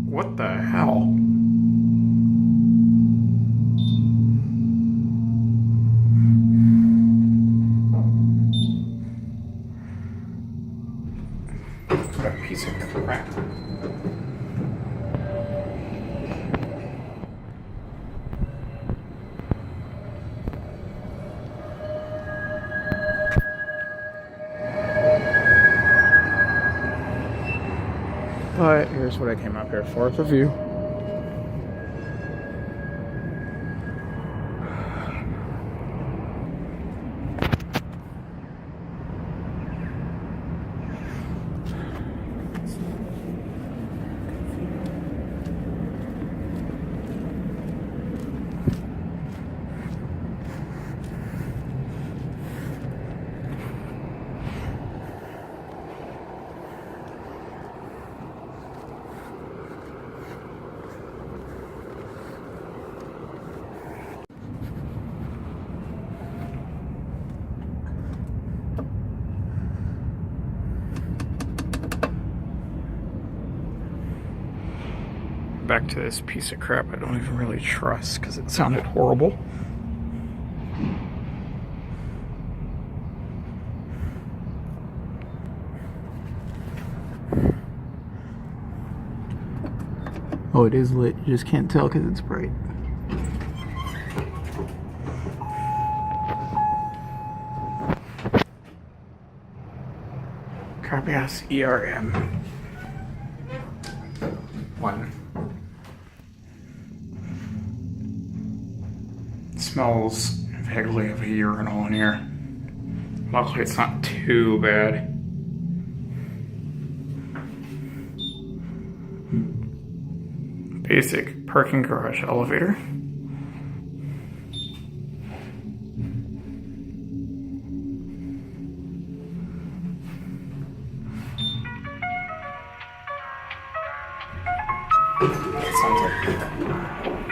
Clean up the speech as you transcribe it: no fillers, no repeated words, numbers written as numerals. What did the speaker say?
What the hell? What a piece of crap. But here's what I came up here for, the view. Back to this piece of crap I don't even really trust because it sounded horrible. Oh, it is lit. You just can't tell because it's bright. Crappy ass ERM. One. Smells vaguely of a urinal in here. Luckily it's not too bad. Basic parking garage elevator. Sounds like